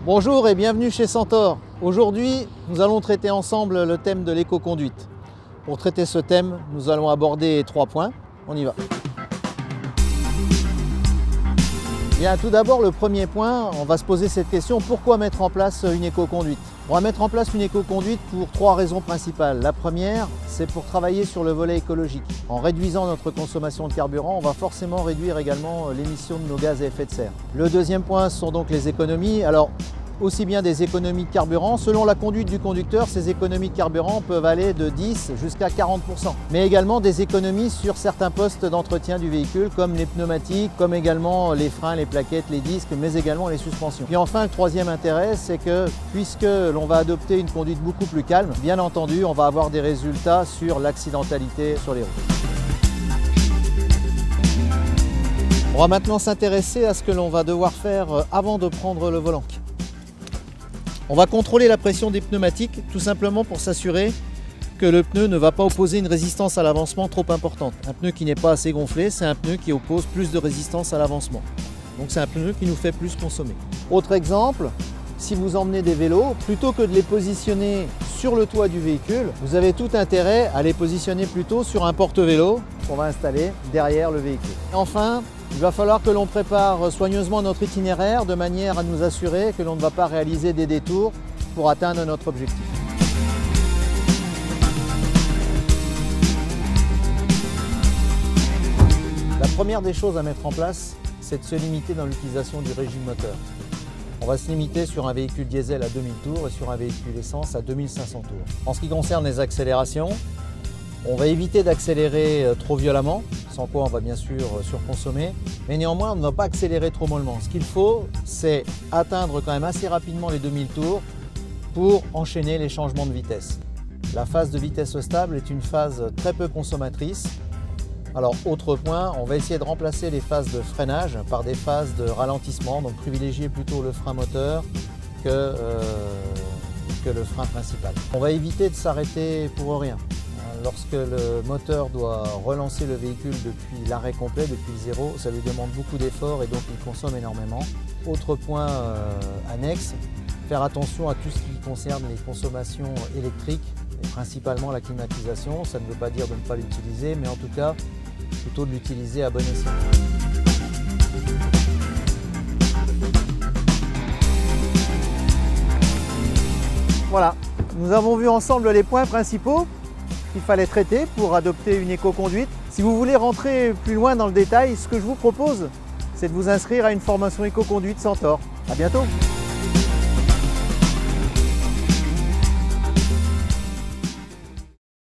Bonjour et bienvenue chez Centaure. Aujourd'hui, nous allons traiter ensemble le thème de l'éco-conduite. Pour traiter ce thème, nous allons aborder 3 points. On y va. Bien, tout d'abord, le premier point, on va se poser cette question, pourquoi mettre en place une éco-conduite? On va mettre en place une éco-conduite pour 3 raisons principales. La première, c'est pour travailler sur le volet écologique. En réduisant notre consommation de carburant, on va forcément réduire également l'émission de nos gaz à effet de serre. Le deuxième point, ce sont donc les économies. Alors, aussi bien des économies de carburant. Selon la conduite du conducteur, ces économies de carburant peuvent aller de 10 jusqu'à 40%. Mais également des économies sur certains postes d'entretien du véhicule, comme les pneumatiques, comme également les freins, les plaquettes, les disques, mais également les suspensions. Puis enfin, le troisième intérêt, c'est que puisque l'on va adopter une conduite beaucoup plus calme, bien entendu, on va avoir des résultats sur l'accidentalité sur les routes. On va maintenant s'intéresser à ce que l'on va devoir faire avant de prendre le volant. On va contrôler la pression des pneumatiques tout simplement pour s'assurer que le pneu ne va pas opposer une résistance à l'avancement trop importante. Un pneu qui n'est pas assez gonflé, c'est un pneu qui oppose plus de résistance à l'avancement. Donc c'est un pneu qui nous fait plus consommer. Autre exemple, si vous emmenez des vélos, plutôt que de les positionner sur le toit du véhicule, vous avez tout intérêt à les positionner plutôt sur un porte-vélo qu'on va installer derrière le véhicule. Et enfin, il va falloir que l'on prépare soigneusement notre itinéraire de manière à nous assurer que l'on ne va pas réaliser des détours pour atteindre notre objectif. La première des choses à mettre en place, c'est de se limiter dans l'utilisation du régime moteur. On va se limiter sur un véhicule diesel à 2000 tours et sur un véhicule essence à 2500 tours. En ce qui concerne les accélérations, on va éviter d'accélérer trop violemment, sans quoi on va bien sûr surconsommer, mais néanmoins on ne va pas accélérer trop mollement. Ce qu'il faut, c'est atteindre quand même assez rapidement les 2000 tours pour enchaîner les changements de vitesse. La phase de vitesse stable est une phase très peu consommatrice. Alors autre point, on va essayer de remplacer les phases de freinage par des phases de ralentissement, donc privilégier plutôt le frein moteur que le frein principal. On va éviter de s'arrêter pour rien. Lorsque le moteur doit relancer le véhicule depuis l'arrêt complet, depuis le zéro, ça lui demande beaucoup d'efforts et donc il consomme énormément. Autre point annexe, faire attention à tout ce qui concerne les consommations électriques, et principalement la climatisation. Ça ne veut pas dire de ne pas l'utiliser, mais en tout cas, plutôt de l'utiliser à bon escient. Voilà, nous avons vu ensemble les points principaux qu'il fallait traiter pour adopter une éco-conduite. Si vous voulez rentrer plus loin dans le détail, ce que je vous propose, c'est de vous inscrire à une formation éco-conduite Centaure. À bientôt!